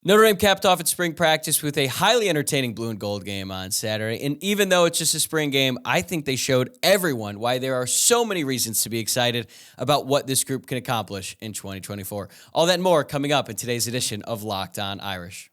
Notre Dame capped off its spring practice with a highly entertaining blue and gold game on Saturday. And even though it's just a spring game, I think they showed everyone why there are so many reasons to be excited about what this group can accomplish in 2024. All that and more coming up in today's edition of Locked On Irish.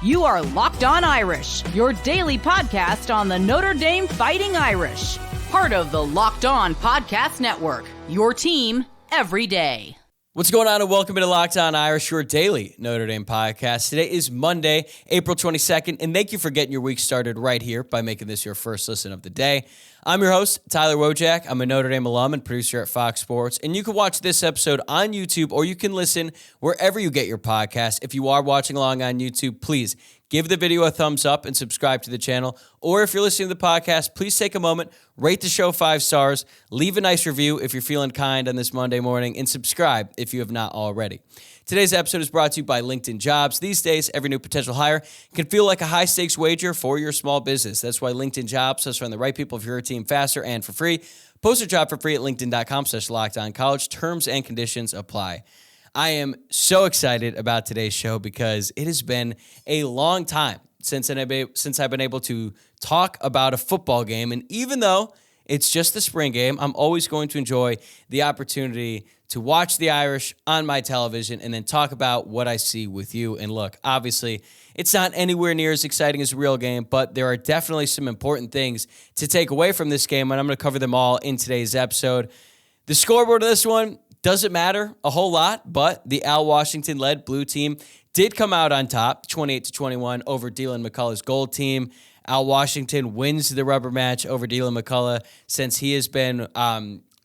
You are Locked On Irish, your daily podcast on the Notre Dame Fighting Irish. Part of the Locked On Podcast Network, your team every day. What's going on, and welcome to Locked On Irish, your daily Notre Dame podcast. Today is Monday, April 22nd, and thank you for getting your week started right here by making this your first listen of the day. I'm your host, Tyler Wojciak. I'm a Notre Dame alum and producer at Fox Sports, and you can watch this episode on YouTube, or you can listen wherever you get your podcast. If you are watching along on YouTube, please give the video a thumbs up and subscribe to the channel. Or if you're listening to the podcast, please take a moment, rate the show 5 stars, leave a nice review if you're feeling kind on this Monday morning, and subscribe if you have not already. Today's episode is brought to you by LinkedIn Jobs. These days, every new potential hire can feel like a high-stakes wager for your small business. That's why LinkedIn Jobs has found the right people for your team faster and for free. Post your job for free at linkedin.com/lockedoncollege. Terms and conditions apply. I am so excited about today's show because it has been a long time since I've been able to talk about a football game. And even though it's just the spring game, I'm always going to enjoy the opportunity to watch the Irish on my television and then talk about what I see with you. And look, obviously, it's not anywhere near as exciting as a real game, but there are definitely some important things to take away from this game, and I'm going to cover them all in today's episode. The scoreboard of this one doesn't matter a whole lot, but the Al Washington-led blue team did come out on top, 28-21 over Jaylen McCullough's gold team. Al Washington wins the rubber match over Jaylen McCullough. Since he has been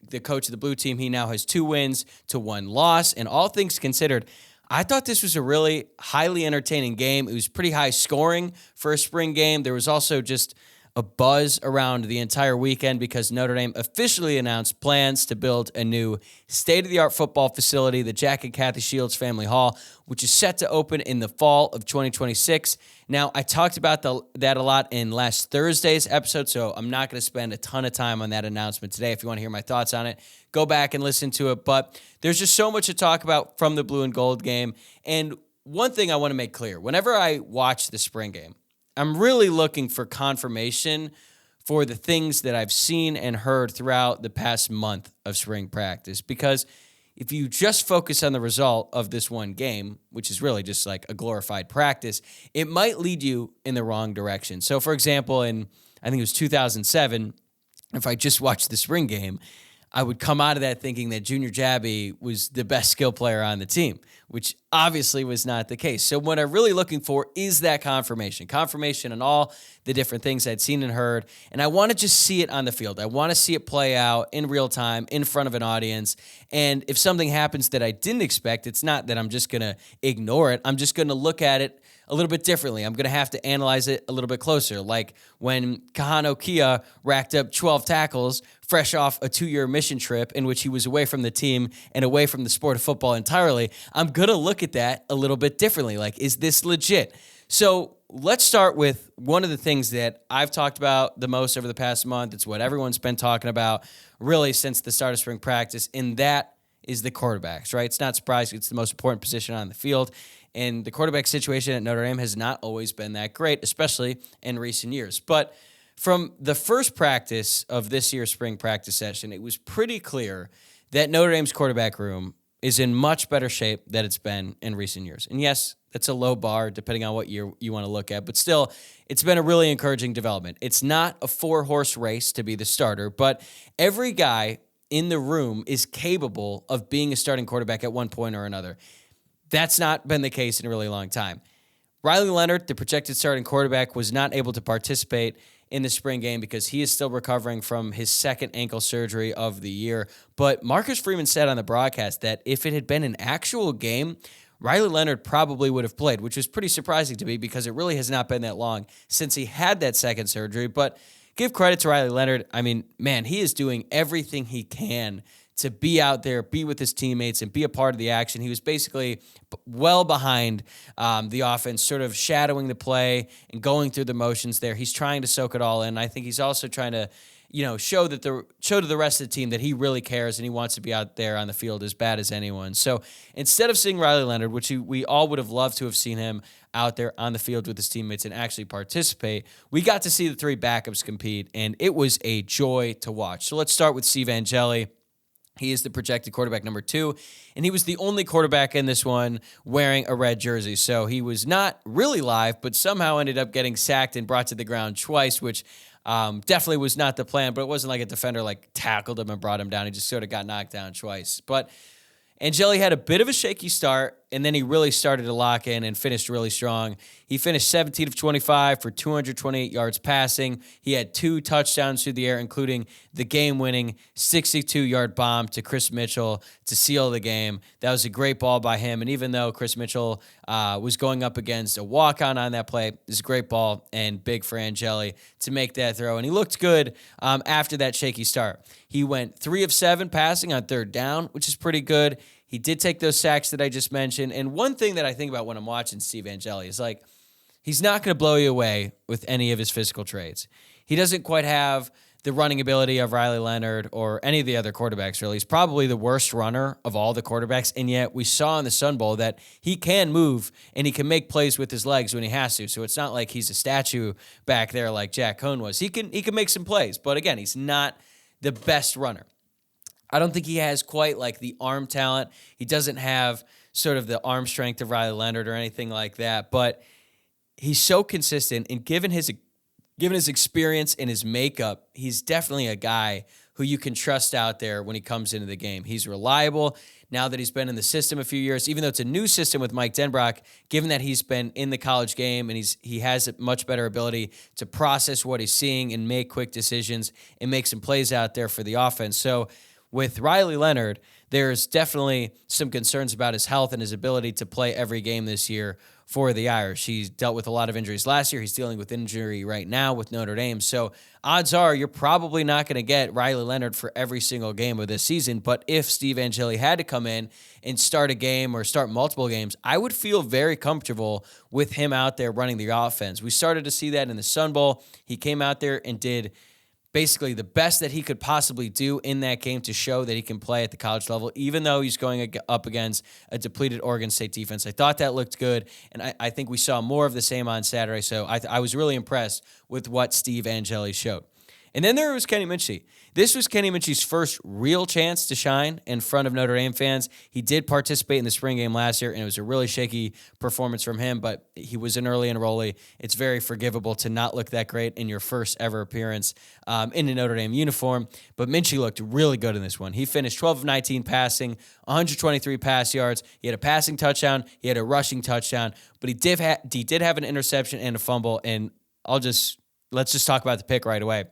the coach of the blue team, he now has 2 wins to 1 loss. And all things considered, I thought this was a really highly entertaining game. It was pretty high scoring for a spring game. There was also just a buzz around the entire weekend because Notre Dame officially announced plans to build a new state-of-the-art football facility, the Jack and Kathy Shields Family Hall, which is set to open in the fall of 2026. Now, I talked about that a lot in last Thursday's episode, so I'm not going to spend a ton of time on that announcement today. If you want to hear my thoughts on it, go back and listen to it. But there's just so much to talk about from the blue and gold game. And one thing I want to make clear, whenever I watch the spring game, I'm really looking for confirmation for the things that I've seen and heard throughout the past month of spring practice. Because if you just focus on the result of this one game, which is really just like a glorified practice, it might lead you in the wrong direction. So, for example, I think it was 2007, if I just watched the spring game, I would come out of that thinking that Junior Jabby was the best skill player on the team, which obviously was not the case. So what I'm really looking for is that confirmation on all the different things I'd seen and heard. And I want to just see it on the field. I want to see it play out in real time in front of an audience. And if something happens that I didn't expect, it's not that I'm just going to ignore it. I'm just going to look at it a little bit differently. I'm going to have to analyze it a little bit closer. Like when Kahano Kia racked up 12 tackles fresh off a 2-year mission trip in which he was away from the team and away from the sport of football entirely, I'm going to look at that a little bit differently. Like, is this legit? So let's start with one of the things that I've talked about the most over the past month. It's what everyone's been talking about really since the start of spring practice, and that is the quarterbacks, right? It's not surprising. It's the most important position on the field. And the quarterback situation at Notre Dame has not always been that great, especially in recent years. But from the first practice of this year's spring practice session, it was pretty clear that Notre Dame's quarterback room is in much better shape than it's been in recent years. And yes, that's a low bar depending on what year you want to look at, but still, it's been a really encouraging development. It's not a 4-horse race to be the starter, but every guy in the room is capable of being a starting quarterback at one point or another. That's not been the case in a really long time. Riley Leonard, the projected starting quarterback, was not able to participate in the spring game because he is still recovering from his second ankle surgery of the year. But Marcus Freeman said on the broadcast that if it had been an actual game, Riley Leonard probably would have played, which was pretty surprising to me because it really has not been that long since he had that second surgery. But give credit to Riley Leonard. I mean, man, he is doing everything he can to be out there, be with his teammates, and be a part of the action. He was basically well behind the offense, sort of shadowing the play and going through the motions there. He's trying to soak it all in. I think he's also trying to show to the rest of the team that he really cares and he wants to be out there on the field as bad as anyone. So instead of seeing Riley Leonard, which we all would have loved to have seen him out there on the field with his teammates and actually participate, we got to see the three backups compete, and it was a joy to watch. So let's start with Steve Angeli. He is the projected quarterback number 2, and he was the only quarterback in this one wearing a red jersey. So he was not really live, but somehow ended up getting sacked and brought to the ground twice, which definitely was not the plan, but it wasn't like a defender tackled him and brought him down. He just sort of got knocked down twice. But Angeli had a bit of a shaky start, and then he really started to lock in and finished really strong. He finished 17 of 25 for 228 yards passing. He had 2 touchdowns through the air, including the game-winning 62-yard bomb to Chris Mitchell to seal the game. That was a great ball by him, and even though Chris Mitchell was going up against a walk-on on that play, it was a great ball and big for Angeli to make that throw, and he looked good after that shaky start. He went 3 of 7 passing on third down, which is pretty good. He did take those sacks that I just mentioned. And one thing that I think about when I'm watching Steve Angeli is he's not going to blow you away with any of his physical traits. He doesn't quite have the running ability of Riley Leonard or any of the other quarterbacks, really. He's probably the worst runner of all the quarterbacks. And yet we saw in the Sun Bowl that he can move and he can make plays with his legs when he has to. So it's not like he's a statue back there like Jack Cohn was. He can make some plays. But again, he's not the best runner. I don't think he has quite the arm talent. He doesn't have sort of the arm strength of Riley Leonard or anything like that, but he's so consistent, and given his experience and his makeup, he's definitely a guy who you can trust out there when he comes into the game. He's reliable now that he's been in the system a few years, even though it's a new system with Mike Denbrock, given that he's been in the college game and he has a much better ability to process what he's seeing and make quick decisions and make some plays out there for the offense. So with Riley Leonard, there's definitely some concerns about his health and his ability to play every game this year for the Irish. He's dealt with a lot of injuries last year. He's dealing with injury right now with Notre Dame. So odds are you're probably not going to get Riley Leonard for every single game of this season. But if Steve Angeli had to come in and start a game or start multiple games, I would feel very comfortable with him out there running the offense. We started to see that in the Sun Bowl. He came out there and did basically the best that he could possibly do in that game to show that he can play at the college level, even though he's going up against a depleted Oregon State defense. I thought that looked good, and I think we saw more of the same on Saturday, so I was really impressed with what Steve Angeli showed. And then there was Kenny Minchey. This was Kenny Minchey's first real chance to shine in front of Notre Dame fans. He did participate in the spring game last year, and it was a really shaky performance from him, but he was an early enrollee. It's very forgivable to not look that great in your first ever appearance in a Notre Dame uniform, but Minchey looked really good in this one. He finished 12 of 19 passing, 123 pass yards. He had a passing touchdown. He had a rushing touchdown, but he did have an interception and a fumble, and let's just talk about the pick right away.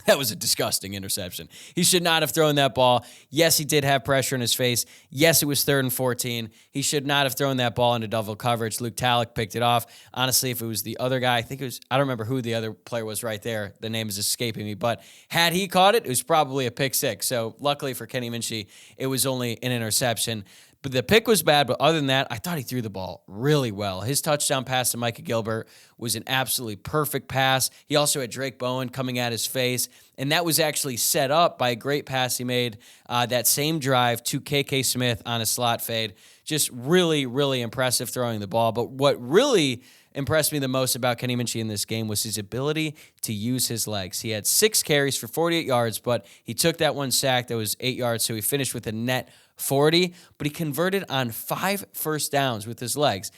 That was a disgusting interception. He should not have thrown that ball. Yes, he did have pressure in his face. Yes, it was 3rd and 14. He should not have thrown that ball into double coverage. Luke Talek picked it off. Honestly, if it was the other guy, I don't remember who the other player was right there. The name is escaping me. But had he caught it, it was probably a pick six. So luckily for Kenny Minchey, it was only an interception. But the pick was bad, but other than that, I thought he threw the ball really well. His touchdown pass to Micah Gilbert was an absolutely perfect pass. He also had Drake Bowen coming at his face, and that was actually set up by a great pass he made that same drive to KK Smith on a slot fade. Just really, really impressive throwing the ball. But what really impressed me the most about Kenny Minchey in this game was his ability to use his legs. He had 6 carries for 48 yards, but he took that one sack that was 8 yards, so he finished with a net 40, but he converted on 5 first downs with his legs.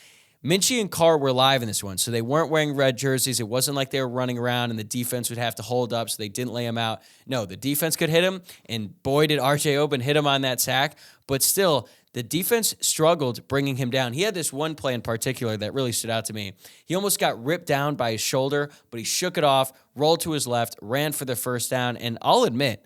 Minchey and Carr were live in this one, so they weren't wearing red jerseys. It wasn't like they were running around and the defense would have to hold up, so they didn't lay him out. No, the defense could hit him, and boy, did R.J. Oben hit him on that sack, but still, the defense struggled bringing him down. He had this one play in particular that really stood out to me. He almost got ripped down by his shoulder, but he shook it off, rolled to his left, ran for the first down, and I'll admit,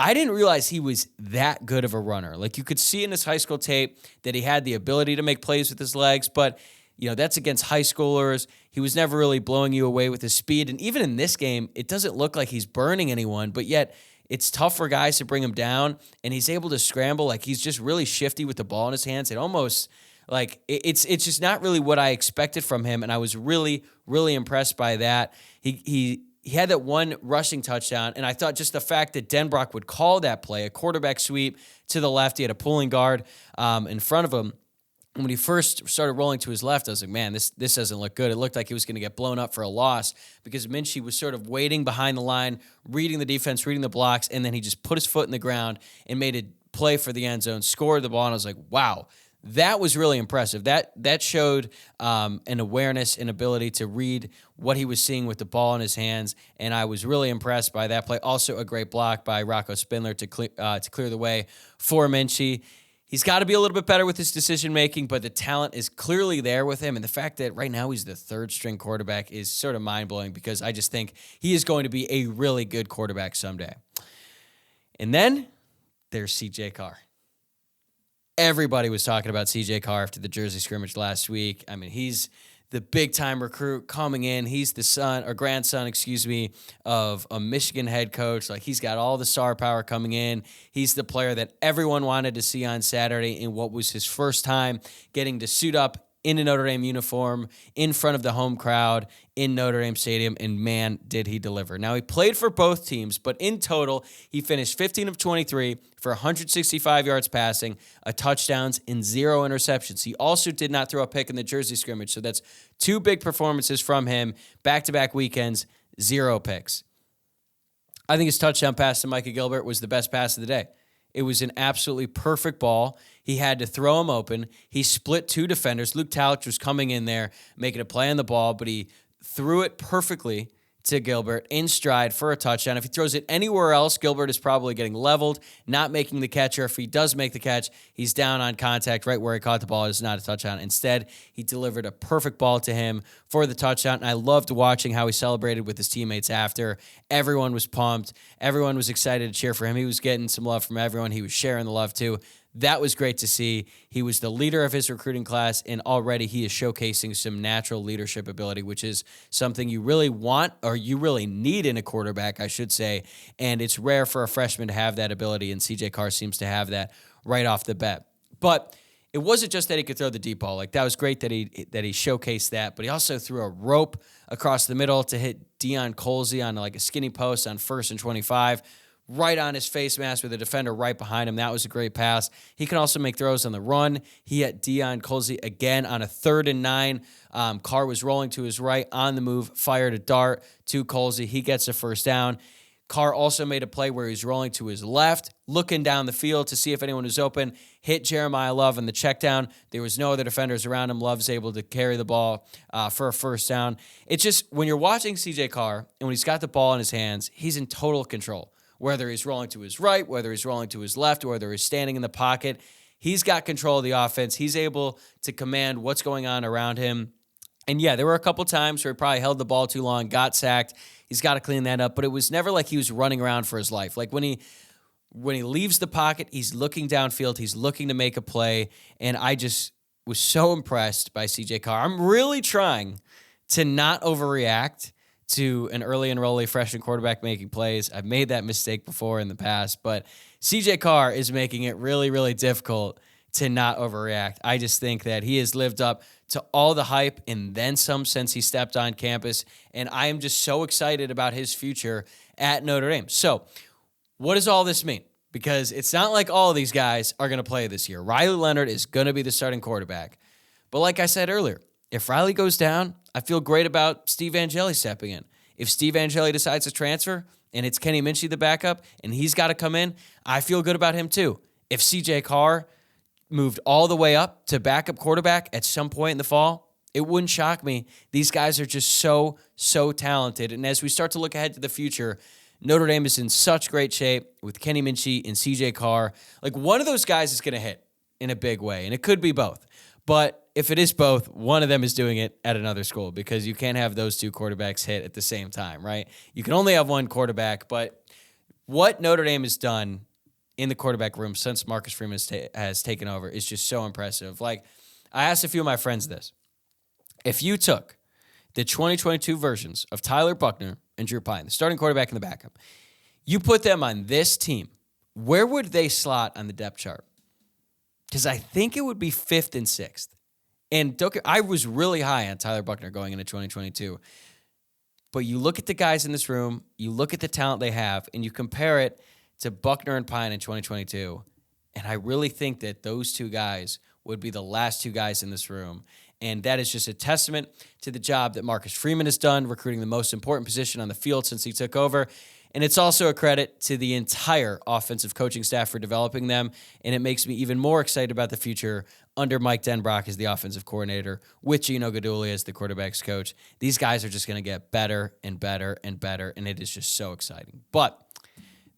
I didn't realize he was that good of a runner. You could see in his high school tape that he had the ability to make plays with his legs, but that's against high schoolers. He was never really blowing you away with his speed, and even in this game, it doesn't look like he's burning anyone, but yet it's tough for guys to bring him down, and he's able to scramble. He's just really shifty with the ball in his hands. It almost it's just not really what I expected from him, and I was really, really impressed by that. He he had that one rushing touchdown, and I thought just the fact that Denbrock would call that play, a quarterback sweep to the left, he had a pulling guard in front of him. And when he first started rolling to his left, I was like, man, this doesn't look good. It looked like he was going to get blown up for a loss because Minchie was sort of waiting behind the line, reading the defense, reading the blocks, and then he just put his foot in the ground and made a play for the end zone, scored the ball, and I was like, wow. That was really impressive. That showed an awareness and ability to read what he was seeing with the ball in his hands, and I was really impressed by that play. Also, a great block by Rocco Spindler to clear the way for Minchie. He's got to be a little bit better with his decision-making, but the talent is clearly there with him, and the fact that right now he's the third-string quarterback is sort of mind-blowing because I just think he is going to be a really good quarterback someday. And then there's C.J. Carr. Everybody was talking about C.J. Carr after the Jersey scrimmage last week. I mean, he's the big-time recruit coming in. He's the grandson, of a Michigan head coach. Like, he's got all the star power coming in. He's the player that everyone wanted to see on Saturday in what was his first time getting to suit up in a Notre Dame uniform in front of the home crowd in Notre Dame Stadium, and man, did he deliver. Now, he played for both teams, but in total, he finished 15 of 23 for 165 yards passing, a touchdowns, and 0 interceptions. He also did not throw a pick in the Jersey scrimmage, so that's 2 big performances from him, back-to-back weekends, 0 picks. I think his touchdown pass to Micah Gilbert was the best pass of the day. It was an absolutely perfect ball. He had to throw him open. He split 2 defenders. Luke Talich was coming in there, making a play on the ball, but he threw it perfectly to Gilbert in stride for a touchdown. If he throws it anywhere else, Gilbert is probably getting leveled, not making the catch, or if he does make the catch, he's down on contact right where he caught the ball. It's not a touchdown. Instead, he delivered a perfect ball to him for the touchdown, and I loved watching how he celebrated with his teammates after. Everyone was pumped. Everyone was excited to cheer for him. He was getting some love from everyone. He was sharing the love, too. That was great to see. He was the leader of his recruiting class, and already he is showcasing some natural leadership ability, which is something you really want, or you really need in a quarterback, I should say, and it's rare for a freshman to have that ability, and C.J. Carr seems to have that right off the bat. But it wasn't just that he could throw the deep ball. Like, that was great that he showcased that, but he also threw a rope across the middle to hit Deion Colsey on like a skinny post on 1st and 25, right on his face mask with a defender right behind him. That was a great pass. He can also make throws on the run. He hit Deion Colsey again on a 3rd and 9. Carr was rolling to his right on the move, fired a dart to Colsey. He gets a first down. Carr also made a play where he's rolling to his left, looking down the field to see if anyone was open, hit Jeremiah Love in the check down. There was no other defenders around him. Love's able to carry the ball for a first down. It's just, when you're watching C.J. Carr and when he's got the ball in his hands, he's in total control. Whether he's rolling to his right, whether he's rolling to his left, or whether he's standing in the pocket, he's got control of the offense. He's able to command what's going on around him. And yeah, there were a couple times where he probably held the ball too long, got sacked. He's got to clean that up, but it was never like he was running around for his life. Like, when he leaves the pocket, he's looking downfield, he's looking to make a play, and I just was so impressed by C.J. Carr. I'm really trying to not overreact to an early enrollee freshman quarterback making plays. I've made that mistake before in the past, but C.J. Carr is making it really, really difficult to not overreact. I just think that he has lived up to all the hype and then some since he stepped on campus, and I am just so excited about his future at Notre Dame. So, what does all this mean? Because it's not like all of these guys are going to play this year. Riley Leonard is going to be the starting quarterback. But like I said earlier, if Riley goes down, I feel great about Steve Angeli stepping in. If Steve Angeli decides to transfer and it's Kenny Minchie the backup and he's got to come in, I feel good about him too. If C.J. Carr moved all the way up to backup quarterback at some point in the fall, it wouldn't shock me. These guys are just so talented. And as we start to look ahead to the future, Notre Dame is in such great shape with Kenny Minchie and C.J. Carr. Like, one of those guys is going to hit in a big way, and it could be both. But if it is both, one of them is doing it at another school, because you can't have those two quarterbacks hit at the same time, right? You can only have one quarterback, but what Notre Dame has done in the quarterback room since Marcus Freeman has taken over is just so impressive. Like, I asked a few of my friends this. If you took the 2022 versions of Tyler Buchner and Drew Pine, the starting quarterback and the backup, you put them on this team, where would they slot on the depth chart? Because I think it would be 5th and 6th. And I was really high on Tyler Buchner going into 2022. But you look at the guys in this room, you look at the talent they have, and you compare it to Buckner and Pine in 2022. And I really think that those two guys would be the last two guys in this room. And that is just a testament to the job that Marcus Freeman has done, recruiting the most important position on the field since he took over. And it's also a credit to the entire offensive coaching staff for developing them. And it makes me even more excited about the future under Mike Denbrock as the offensive coordinator, with Gino Guiduglia as the quarterback's coach. These guys are just going to get better and better and better, and it is just so exciting. But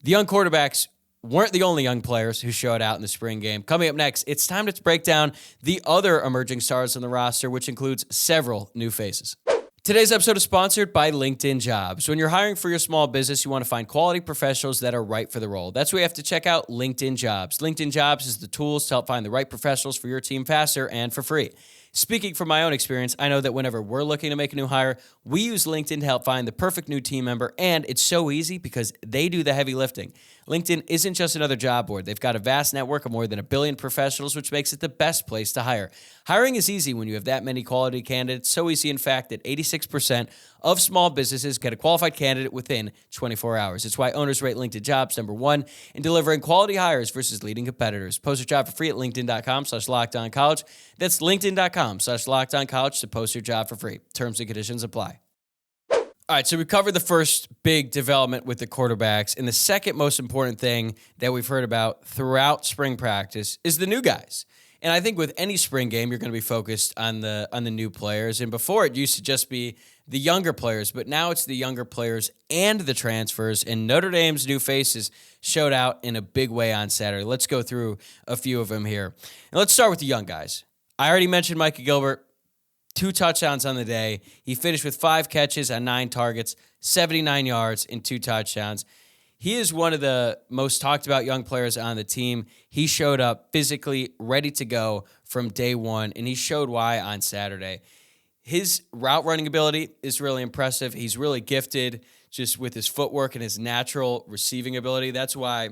the young quarterbacks weren't the only young players who showed out in the spring game. Coming up next, it's time to break down the other emerging stars on the roster, which includes several new faces. Today's episode is sponsored by LinkedIn Jobs. When you're hiring for your small business, you want to find quality professionals that are right for the role. That's why you have to check out LinkedIn Jobs. LinkedIn Jobs is the tools to help find the right professionals for your team faster and for free. Speaking from my own experience, I know that whenever we're looking to make a new hire, we use LinkedIn to help find the perfect new team member, and it's so easy because they do the heavy lifting. LinkedIn isn't just another job board. They've got a vast network of more than 1 billion professionals, which makes it the best place to hire. Hiring is easy when you have that many quality candidates. So easy, in fact, that 86% of small businesses get a qualified candidate within 24 hours. It's why owners rate LinkedIn Jobs #1 in delivering quality hires versus leading competitors. Post your job for free at linkedin.com/lockedoncollege. That's linkedin.com/lockedoncollege to post your job for free. Terms and conditions apply. All right, so we covered the first big development with the quarterbacks, and the second most important thing that we've heard about throughout spring practice is the new guys. And I think with any spring game, you're going to be focused on the new players. And before, it used to just be the younger players, but now it's the younger players and the transfers. And Notre Dame's new faces showed out in a big way on Saturday. Let's go through a few of them here. And let's start with the young guys. I already mentioned Micah Gilbert. 2 touchdowns on the day. He finished with 5 catches on 9 targets, 79 yards, and 2 touchdowns. He is one of the most talked about young players on the team. He showed up physically ready to go from day one, and he showed why on Saturday. His route running ability is really impressive. He's really gifted just with his footwork and his natural receiving ability. That's why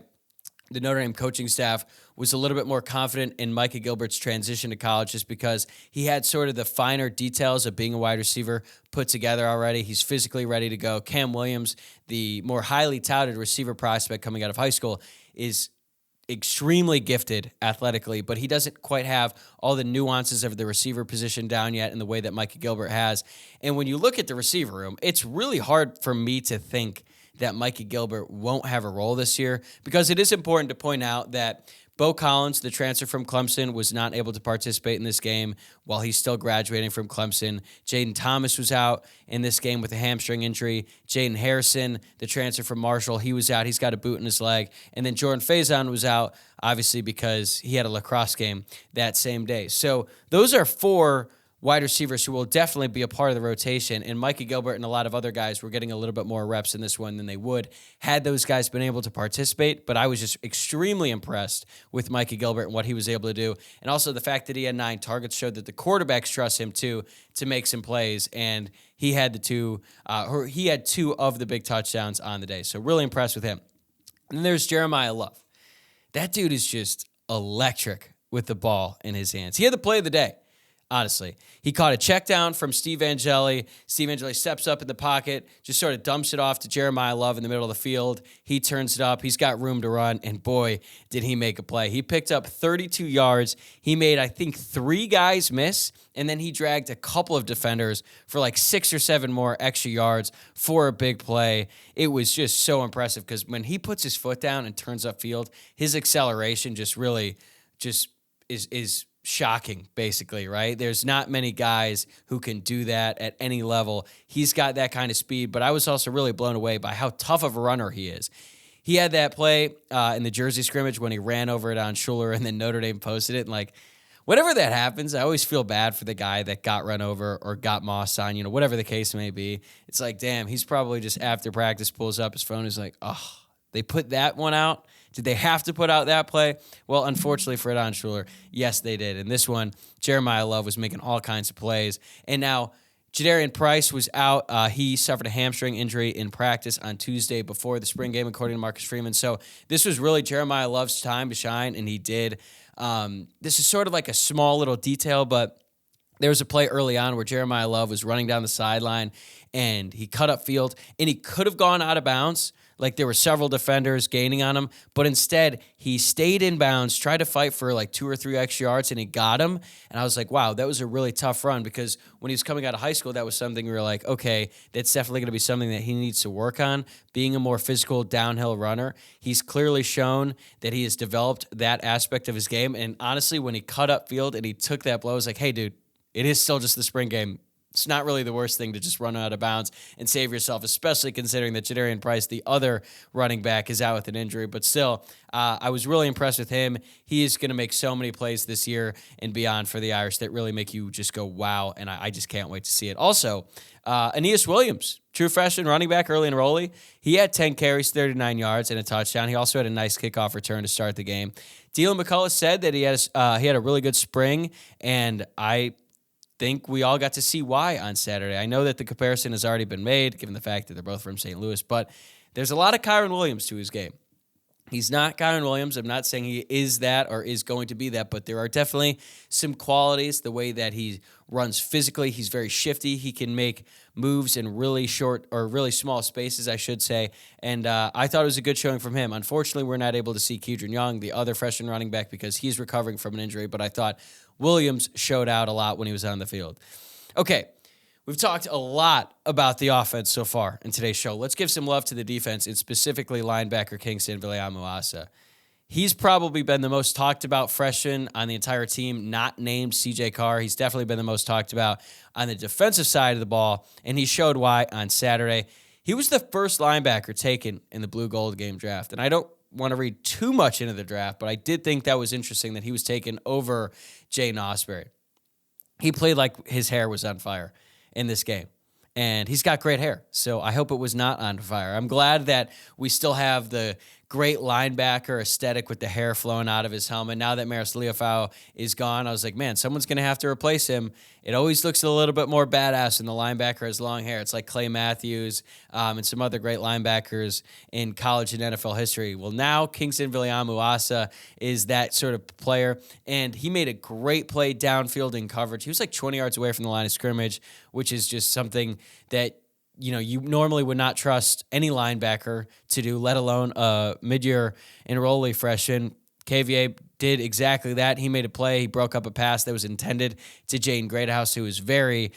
the Notre Dame coaching staff was a little bit more confident in Micah Gilbert's transition to college, just because he had sort of the finer details of being a wide receiver put together already. He's physically ready to go. Cam Williams, the more highly touted receiver prospect coming out of high school, is extremely gifted athletically, but he doesn't quite have all the nuances of the receiver position down yet in the way that Micah Gilbert has. And when you look at the receiver room, it's really hard for me to think that Micah Gilbert won't have a role this year, because it is important to point out that Bo Collins, the transfer from Clemson, was not able to participate in this game while he's still graduating from Clemson. Jaden Thomas was out in this game with a hamstring injury. Jaden Harrison, the transfer from Marshall, he was out. He's got a boot in his leg. And then Jordan Faison was out, obviously, because he had a lacrosse game that same day. So those are 4 wide receivers who will definitely be a part of the rotation, and Micah Gilbert and a lot of other guys were getting a little bit more reps in this one than they would had those guys been able to participate. But I was just extremely impressed with Micah Gilbert and what he was able to do, and also the fact that he had 9 targets showed that the quarterbacks trust him too to make some plays, and he had 2 of the big touchdowns on the day. So really impressed with him. And then there's Jeremiah Love. That dude is just electric with the ball in his hands. He had the play of the day. Honestly, he caught a check down from Steve Angeli. Steve Angeli steps up in the pocket, just sort of dumps it off to Jeremiah Love in the middle of the field. He turns it up. He's got room to run, and boy, did he make a play. He picked up 32 yards. He made, I think, 3 guys miss, and then he dragged a couple of defenders for like 6 or 7 more extra yards for a big play. It was just so impressive, because when he puts his foot down and turns upfield, his acceleration just really just is shocking, basically, right? There's not many guys who can do that at any level. He's got that kind of speed, but I was also really blown away by how tough of a runner he is. He had that play in the Jersey scrimmage when he ran over it on Schuler, and then Notre Dame posted it. And like, whenever that happens, I always feel bad for the guy that got run over or got mossed on, whatever the case may be. It's like, damn, he's probably just after practice pulls up his phone and is like, oh, they put that one out? Did they have to put out that play? Well, unfortunately for Adon Schuler, yes, they did. And this one, Jeremiah Love was making all kinds of plays. And now Jadarian Price was out. He suffered a hamstring injury in practice on Tuesday before the spring game, according to Marcus Freeman. So this was really Jeremiah Love's time to shine, and he did. This is sort of like a small little detail, but There was a play early on where Jeremiah Love was running down the sideline and he cut up field and he could have gone out of bounds. Like there were several defenders gaining on him, but instead he stayed in bounds, tried to fight for like 2 or 3 extra yards, and he got him. And I was like, wow, that was a really tough run, because when he was coming out of high school, that was something we were like, okay, that's definitely going to be something that he needs to work on, being a more physical downhill runner. He's clearly shown that he has developed that aspect of his game. And honestly, when he cut up field and he took that blow, I was like, hey, dude, it is still just the spring game. It's not really the worst thing to just run out of bounds and save yourself, especially considering that Jadarian Price, the other running back, is out with an injury. But still, I was really impressed with him. He is going to make so many plays this year and beyond for the Irish that really make you just go, wow, and I just can't wait to see it. Also, Aeneas Williams, true freshman running back, early enrollee. He had 10 carries, 39 yards, and a touchdown. He also had a nice kickoff return to start the game. Dylan McCullough said that he had a really good spring, and I think we all got to see why on Saturday. I know that the comparison has already been made, given the fact that they're both from St. Louis, but there's a lot of Kyron Williams to his game. He's not Kyron Williams. I'm not saying he is that or is going to be that, but there are definitely some qualities. The way that he runs physically, he's very shifty. He can make moves in really short or really small spaces, I should say. And I thought it was a good showing from him. Unfortunately, we're not able to see Kedron Young, the other freshman running back, because he's recovering from an injury, but I thought Williams showed out a lot when he was on the field. Okay, we've talked a lot about the offense so far in today's show. Let's give some love to the defense, and specifically linebacker Kingston Viliamu-Asa. He's probably been the most talked about freshman on the entire team, not named CJ Carr. He's definitely been the most talked about on the defensive side of the ball, and he showed why on Saturday. He was the first linebacker taken in the Blue-Gold Game draft, and I don't want to read too much into the draft, but I did think that was interesting that he was taken over Jaden Osbury. He played like his hair was on fire in this game, and he's got great hair, so I hope it was not on fire. I'm glad that we still have the great linebacker aesthetic with the hair flowing out of his helmet. Now that Maris Liufau is gone, I was like, man, someone's going to have to replace him. It always looks a little bit more badass when the linebacker has long hair. It's like Clay Matthews and some other great linebackers in college and NFL history. Well, now Kingston Viliamu-Asa is that sort of player, and he made a great play downfield in coverage. He was like 20 yards away from the line of scrimmage, which is just something that you normally would not trust any linebacker to do, let alone a mid-year enrollee freshman. KVA did exactly that. He made a play. He broke up a pass that was intended to Jaden Greathouse, who was very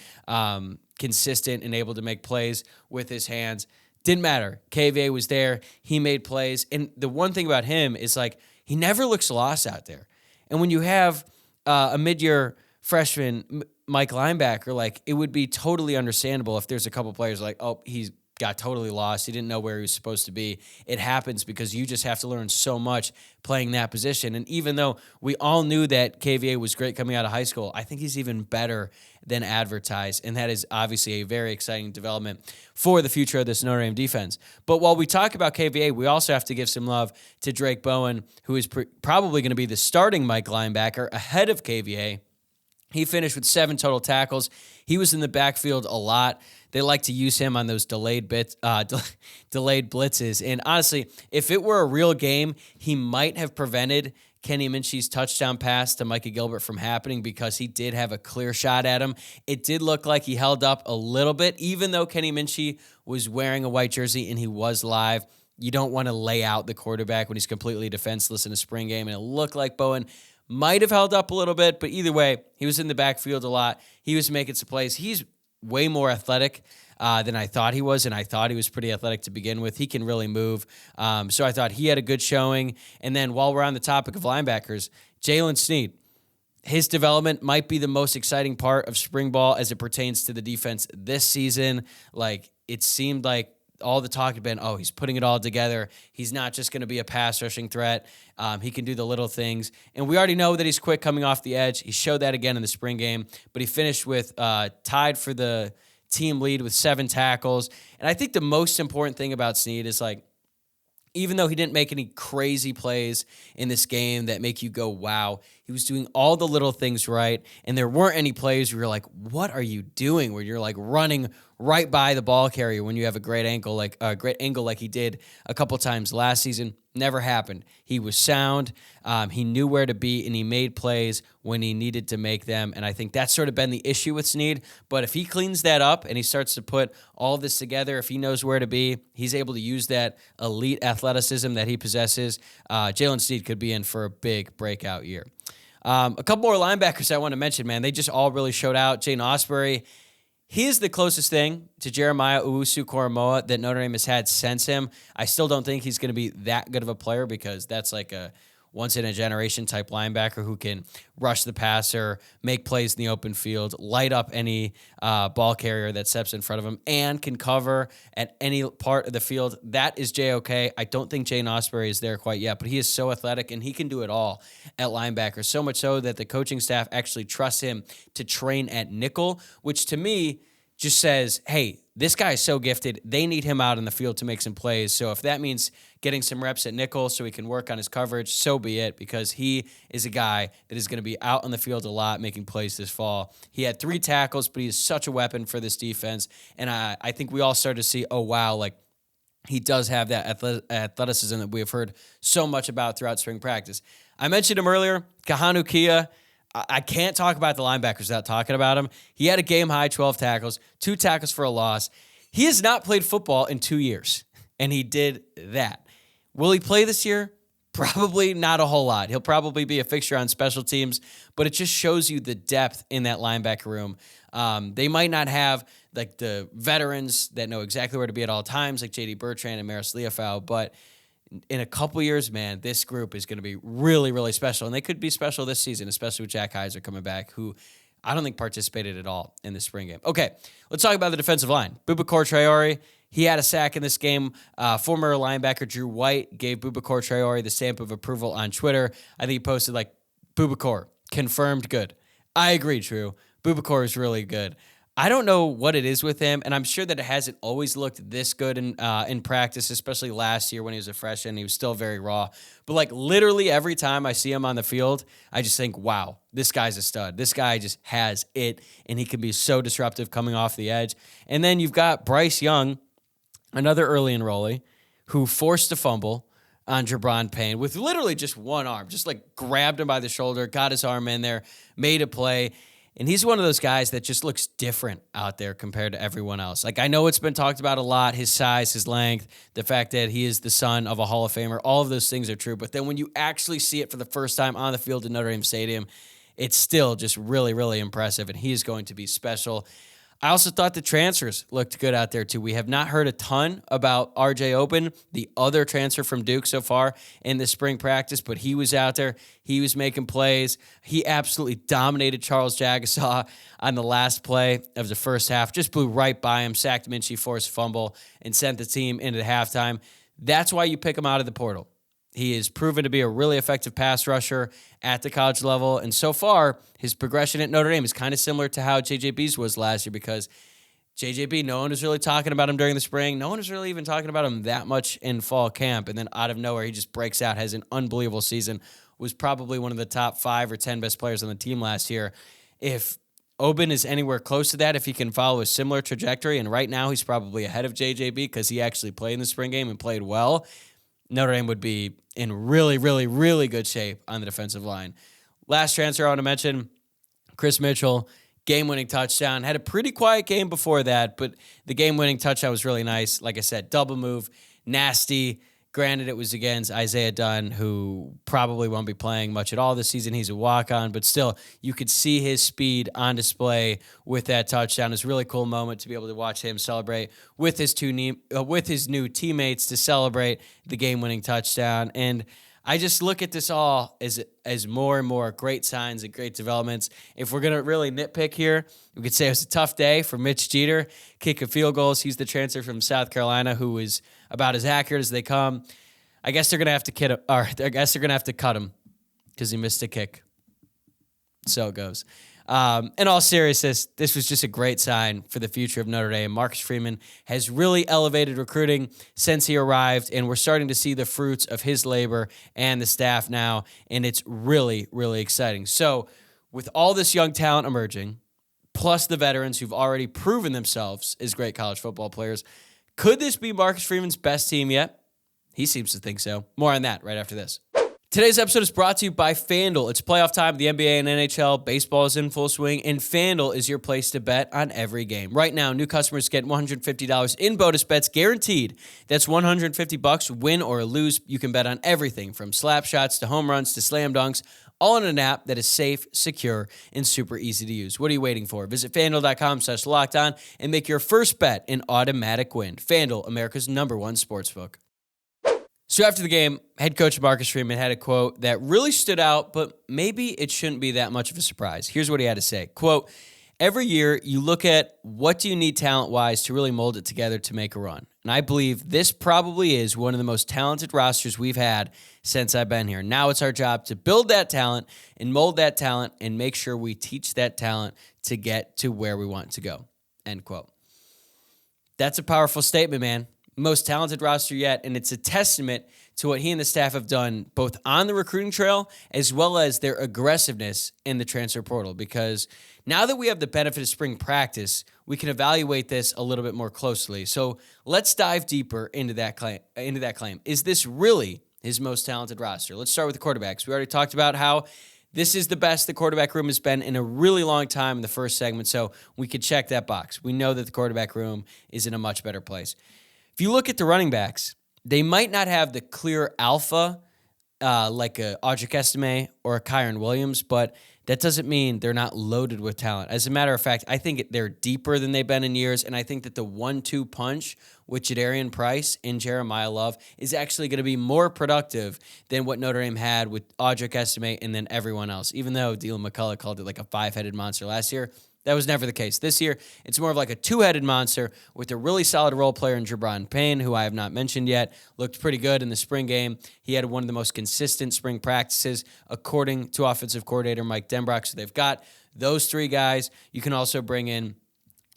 consistent and able to make plays with his hands. Didn't matter. KVA was there. He made plays. And the one thing about him is, like, he never looks lost out there. And when you have a mid-year freshman Mike linebacker, like, it would be totally understandable if there's a couple players like, oh, he's got totally lost. He didn't know where he was supposed to be. It happens because you just have to learn so much playing that position. And even though we all knew that KVA was great coming out of high school, I think he's even better than advertised. And that is obviously a very exciting development for the future of this Notre Dame defense. But while we talk about KVA, we also have to give some love to Drake Bowen, who is probably going to be the starting Mike linebacker ahead of KVA. He finished with 7 total tackles. He was in the backfield a lot. They like to use him on those delayed blitzes. And honestly, if it were a real game, he might have prevented Kenny Minchie's touchdown pass to Micah Gilbert from happening, because he did have a clear shot at him. It did look like he held up a little bit, even though Kenny Minchie was wearing a white jersey and he was live. You don't want to lay out the quarterback when he's completely defenseless in a spring game, and it looked like Bowen might have held up a little bit, but either way, he was in the backfield a lot. He was making some plays. He's way more athletic than I thought he was, and I thought he was pretty athletic to begin with. He can really move. So I thought he had a good showing. And then while we're on the topic of linebackers, Jaylen Sneed, his development might be the most exciting part of spring ball as it pertains to the defense this season. Like, it seemed like all the talk had been, oh, he's putting it all together. He's not just going to be a pass rushing threat. He can do the little things. And we already know that he's quick coming off the edge. He showed that again in the spring game, but he finished with tied for the team lead with 7 tackles. And I think the most important thing about Sneed is, like, even though he didn't make any crazy plays in this game that make you go, wow, he was doing all the little things right. And there weren't any plays where you're like, what are you doing? Where you're like running right by the ball carrier when you have a great angle like he did a couple times last season. Never happened. He was sound. He knew where to be, and he made plays when he needed to make them. And I think that's sort of been the issue with Sneed. But if he cleans that up and he starts to put all of this together, if he knows where to be, he's able to use that elite athleticism that he possesses. Jaylen Sneed could be in for a big breakout year. A couple more linebackers I want to mention, man. They just all really showed out. Jaden Osbury, he is the closest thing to Jeremiah Owusu-Koramoah that Notre Dame has had since him. I still don't think he's going to be that good of a player because that's like a once-in-a-generation type linebacker who can rush the passer, make plays in the open field, light up any ball carrier that steps in front of him, and can cover at any part of the field. That is J-OK. I don't think Jaden Osbury is there quite yet, but he is so athletic, and he can do it all at linebacker, so much so that the coaching staff actually trusts him to train at nickel, which to me just says, hey, this guy is so gifted. They need him out in the field to make some plays. So if that means getting some reps at nickel so he can work on his coverage, so be it, because he is a guy that is going to be out on the field a lot making plays this fall. He had 3 tackles, but he is such a weapon for this defense. And I think we all started to see, oh, wow, like he does have that athleticism that we have heard so much about throughout spring practice. I mentioned him earlier, Kahanu Kia. I can't talk about the linebackers without talking about him. He had a game-high 12 tackles, 2 tackles for a loss. He has not played football in 2 years, and he did that. Will he play this year? Probably not a whole lot. He'll probably be a fixture on special teams, but it just shows you the depth in that linebacker room. They might not have like the veterans that know exactly where to be at all times, like J.D. Bertrand and Maris Leofau, but in a couple years, man, this group is going to be really, really special. And they could be special this season, especially with Jack Heiser coming back, who I don't think participated at all in the spring game. Okay, let's talk about the defensive line. Boubacar Traore, he had a sack in this game. Former linebacker Drew White gave Boubacar Traore the stamp of approval on Twitter. I think he posted like, Boubacar, confirmed good. I agree, Drew. Boubacar is really good. I don't know what it is with him, and I'm sure that it hasn't always looked this good in practice, especially last year when he was a freshman. He was still very raw. But, like, literally every time I see him on the field, I just think, wow, this guy's a stud. This guy just has it, and he can be so disruptive coming off the edge. And then you've got Bryce Young, another early enrollee, who forced a fumble on Jabron Payne with literally just one arm, just, like, grabbed him by the shoulder, got his arm in there, made a play. And he's one of those guys that just looks different out there compared to everyone else. Like, I know it's been talked about a lot, his size, his length, the fact that he is the son of a Hall of Famer. All of those things are true. But then when you actually see it for the first time on the field in Notre Dame Stadium, it's still just really, really impressive. And he is going to be special. I also thought the transfers looked good out there, too. We have not heard a ton about R.J. Oben, the other transfer from Duke so far in the spring practice, but he was out there. He was making plays. He absolutely dominated Charles Jagasaw on the last play of the first half. Just blew right by him, sacked Minchie, forced a fumble, and sent the team into halftime. That's why you pick him out of the portal. He is proven to be a really effective pass rusher at the college level. And so far, his progression at Notre Dame is kind of similar to how JJB's was last year because JJB, no one was really talking about him during the spring. No one was really even talking about him that much in fall camp. And then out of nowhere, he just breaks out, has an unbelievable season, was probably one of the top 5 or 10 best players on the team last year. If Oben is anywhere close to that, if he can follow a similar trajectory, and right now he's probably ahead of JJB because he actually played in the spring game and played well, Notre Dame would be in really, really, really good shape on the defensive line. Last transfer I want to mention, Chris Mitchell, game-winning touchdown. Had a pretty quiet game before that, but the game-winning touchdown was really nice. Like I said, double move, nasty. Granted, it was against Isaiah Dunn, who probably won't be playing much at all this season. He's a walk-on, but still, you could see his speed on display with that touchdown. It's a really cool moment to be able to watch him celebrate with his new teammates to celebrate the game-winning touchdown. And I just look at this all as more and more great signs and great developments. If we're going to really nitpick here, we could say it was a tough day for Mitch Jeter, kicking field goals. He's the transfer from South Carolina who is about as accurate as they come. I guess they're going to have to cut him because he missed a kick. So it goes. In all seriousness, this was just a great sign for the future of Notre Dame. Marcus Freeman has really elevated recruiting since he arrived, and we're starting to see the fruits of his labor and the staff now, and it's really, really exciting. So with all this young talent emerging, plus the veterans who've already proven themselves as great college football players. Could this be Marcus Freeman's best team yet? He seems to think so. More on that right after this. Today's episode is brought to you by FanDuel. It's playoff time. The NBA and NHL. Baseball is in full swing, and FanDuel is your place to bet on every game. Right now, new customers get $150 in bonus bets guaranteed. That's $150, win or lose. You can bet on everything from slap shots to home runs to slam dunks, all in an app that is safe, secure, and super easy to use. What are you waiting for? Visit FanDuel.com/lockedon and make your first bet an automatic win. FanDuel, America's #1 sportsbook. So after the game, head coach Marcus Freeman had a quote that really stood out, but maybe it shouldn't be that much of a surprise. Here's what he had to say. Quote, every year you look at what do you need talent-wise to really mold it together to make a run. And I believe this probably is one of the most talented rosters we've had since I've been here. Now it's our job to build that talent and mold that talent and make sure we teach that talent to get to where we want to go. End quote. That's a powerful statement, man. Most talented roster yet, and it's a testament to what he and the staff have done both on the recruiting trail as well as their aggressiveness in the transfer portal, because now that we have the benefit of spring practice, we can evaluate this a little bit more closely. So let's dive deeper into that claim. Is this really his most talented roster? Let's start with the quarterbacks. We already talked about how this is the best the quarterback room has been in a really long time in the first segment, so we could check that box. We know that the quarterback room is in a much better place. If you look at the running backs, they might not have the clear alpha like a Audric Estime or a Kyron Williams, but that doesn't mean they're not loaded with talent. As a matter of fact, I think they're deeper than they've been in years, and I think that the 1-2 punch with Jadarian Price and Jeremiah Love is actually going to be more productive than what Notre Dame had with Audric Estime and then everyone else, even though Dylan McCullough called it like a 5-headed monster last year. That was never the case. This year, it's more of like a 2-headed monster with a really solid role player in Jabron Payne, who I have not mentioned yet. Looked pretty good in the spring game. He had one of the most consistent spring practices, according to offensive coordinator Mike Denbrock. So they've got those three guys. You can also bring in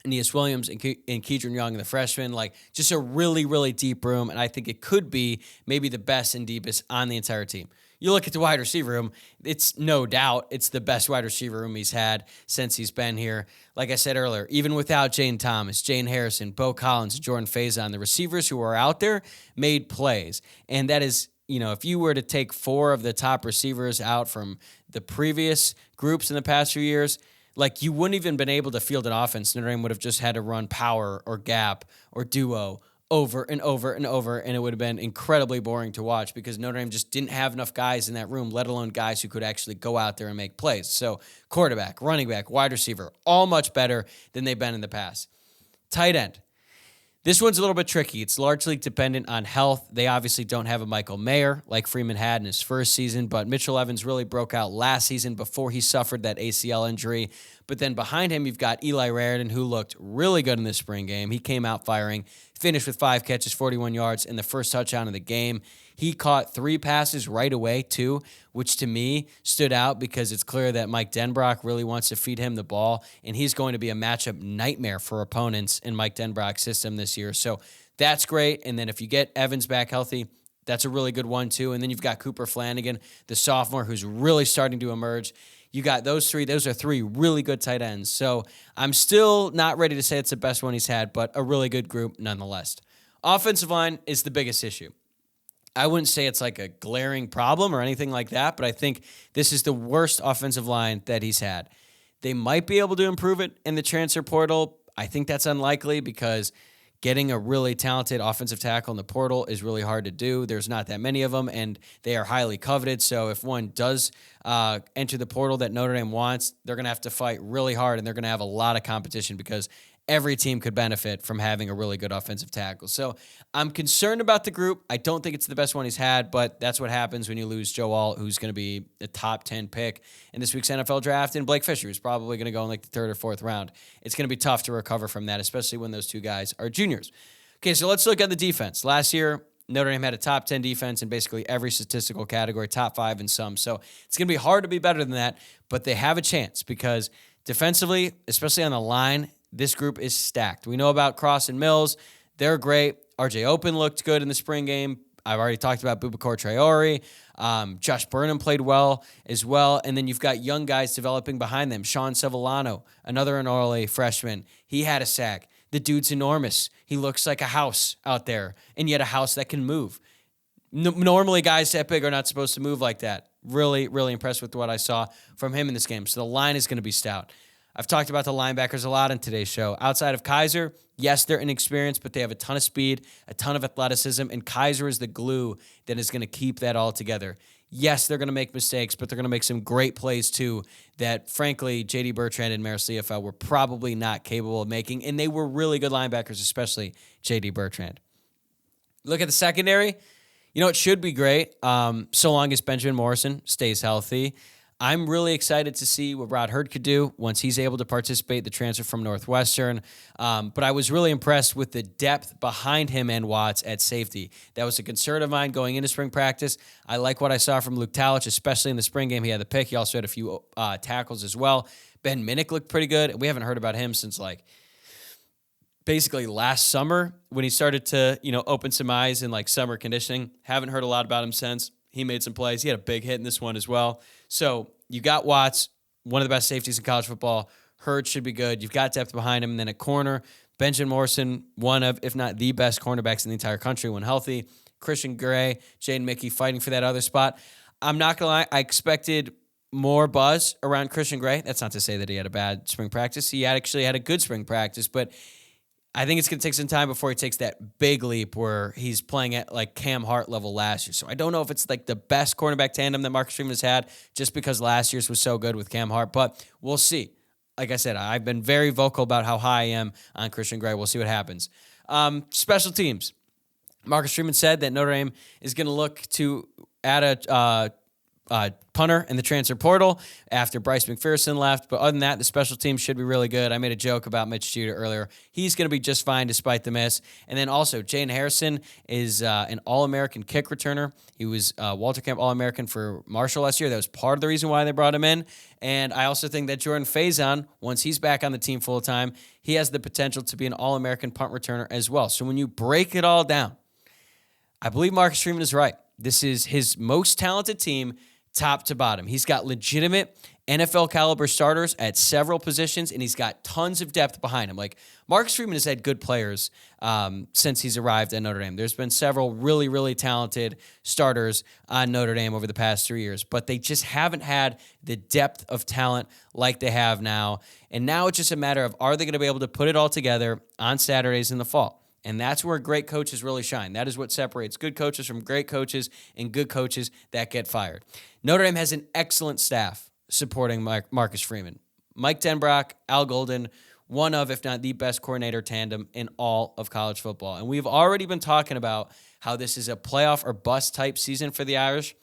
Aeneas Williams and Kedron Young, the freshman. Like, just a really, really deep room, and I think it could be maybe the best and deepest on the entire team. You look at the wide receiver room, it's no doubt it's the best wide receiver room he's had since he's been here. Like I said earlier, even without Jane Thomas, Jane Harrison, Bo Collins, Jordan Faison, the receivers who are out there made plays. And that is, if you were to take 4 of the top receivers out from the previous groups in the past few years, like, you wouldn't even been able to field an offense. Notre Dame would have just had to run power or gap or duo over and over and over, and it would have been incredibly boring to watch because Notre Dame just didn't have enough guys in that room, let alone guys who could actually go out there and make plays. So quarterback, running back, wide receiver, all much better than they've been in the past. Tight end. This one's a little bit tricky. It's largely dependent on health. They obviously don't have a Michael Mayer like Freeman had in his first season, but Mitchell Evans really broke out last season before he suffered that ACL injury. But then behind him, you've got Eli Raridan, who looked really good in the spring game. He came out firing, finished with 5 catches, 41 yards, and the first touchdown of the game. He caught 3 passes right away, too, which to me stood out because it's clear that Mike Denbrock really wants to feed him the ball, and he's going to be a matchup nightmare for opponents in Mike Denbrock's system this year. So that's great. And then if you get Evans back healthy, that's a really good one, too. And then you've got Cooper Flanagan, the sophomore, who's really starting to emerge. You got those 3. Those are 3 really good tight ends. So I'm still not ready to say it's the best one he's had, but a really good group nonetheless. Offensive line is the biggest issue. I wouldn't say it's like a glaring problem or anything like that, but I think this is the worst offensive line that he's had. They might be able to improve it in the transfer portal. I think that's unlikely because getting a really talented offensive tackle in the portal is really hard to do. There's not that many of them, and they are highly coveted. So if one does enter the portal that Notre Dame wants, they're going to have to fight really hard, and they're going to have a lot of competition because every team could benefit from having a really good offensive tackle. So I'm concerned about the group. I don't think it's the best one he's had, but that's what happens when you lose Joe Alt, who's going to be a top 10 pick in this week's NFL draft, and Blake Fisher, who's probably going to go in like the 3rd or 4th round. It's going to be tough to recover from that, especially when those 2 guys are juniors. Okay, so let's look at the defense. Last year, Notre Dame had a top 10 defense in basically every statistical category, top 5 in some. So it's going to be hard to be better than that, but they have a chance because defensively, especially on the line, this group is stacked. We know about Cross and Mills. They're great. RJ Open looked good in the spring game. I've already talked about Boubacar Traore. Josh Burnham played well as well. And then you've got young guys developing behind them. Sean Sevillano, another NRLA freshman. He had a sack. The dude's enormous. He looks like a house out there, and yet a house that can move. Normally, guys that big are not supposed to move like that. Really, really impressed with what I saw from him in this game. So the line is going to be stout. I've talked about the linebackers a lot in today's show. Outside of Kaiser, yes, they're inexperienced, but they have a ton of speed, a ton of athleticism, and Kaiser is the glue that is going to keep that all together. Yes, they're going to make mistakes, but they're going to make some great plays too that, frankly, J.D. Bertrand and Maris Liufau were probably not capable of making, and they were really good linebackers, especially J.D. Bertrand. Look at the secondary. It should be great so long as Benjamin Morrison stays healthy. I'm really excited to see what Rod Hurd could do once he's able to participate, the transfer from Northwestern. But I was really impressed with the depth behind him and Watts at safety. That was a concern of mine going into spring practice. I like what I saw from Luke Talich, especially in the spring game. He had the pick. He also had a few tackles as well. Ben Minnick looked pretty good. We haven't heard about him since basically last summer when he started to, open some eyes in summer conditioning. Haven't heard a lot about him since. He made some plays. He had a big hit in this one as well. So you got Watts, one of the best safeties in college football. Hurd should be good. You've got depth behind him. And then at corner, Benjamin Morrison, one of, if not the best cornerbacks in the entire country when healthy. Christian Gray, Jaden Mickey fighting for that other spot. I'm not going to lie. I expected more buzz around Christian Gray. That's not to say that he had a bad spring practice. He actually had a good spring practice, but I think it's going to take some time before he takes that big leap where he's playing at Cam Hart level last year. So I don't know if it's the best cornerback tandem that Marcus Freeman has had just because last year's was so good with Cam Hart, but we'll see. Like I said, I've been very vocal about how high I am on Christian Gray. We'll see what happens. Special teams. Marcus Freeman said that Notre Dame is going to look to add a punter in the transfer portal after Bryce McPherson left. But other than that, the special teams should be really good. I made a joke about Mitch Jeter earlier. He's going to be just fine despite the miss. And then also, Jane Harrison is an All-American kick returner. He was Walter Camp All-American for Marshall last year. That was part of the reason why they brought him in. And I also think that Jordan Faison, once he's back on the team full-time, he has the potential to be an All-American punt returner as well. So when you break it all down, I believe Marcus Freeman is right. This is his most talented team, top to bottom. He's got legitimate NFL caliber starters at several positions, and he's got tons of depth behind him. Marcus Freeman has had good players since he's arrived at Notre Dame. There's been several really, really talented starters on Notre Dame over the past 3 years, but they just haven't had the depth of talent like they have now. And now it's just a matter of, are they going to be able to put it all together on Saturdays in the fall? And that's where great coaches really shine. That is what separates good coaches from great coaches and good coaches that get fired. Notre Dame has an excellent staff supporting Marcus Freeman. Mike Denbrock, Al Golden, one of, if not the best coordinator tandem in all of college football. And we've already been talking about how this is a playoff or bust type season for the Irish.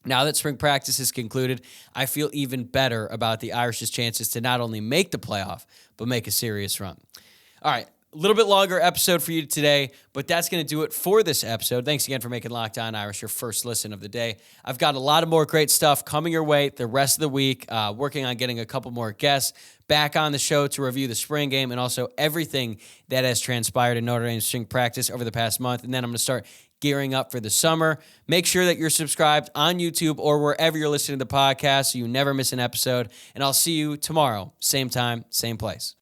Now that spring practice is concluded, I feel even better about the Irish's chances to not only make the playoff, but make a serious run. All right. A little bit longer episode for you today, but that's going to do it for this episode. Thanks again for making Locked On Irish your first listen of the day. I've got a lot of more great stuff coming your way the rest of the week, working on getting a couple more guests back on the show to review the spring game and also everything that has transpired in Notre Dame's spring practice over the past month. And then I'm going to start gearing up for the summer. Make sure that you're subscribed on YouTube or wherever you're listening to the podcast so you never miss an episode. And I'll see you tomorrow, same time, same place.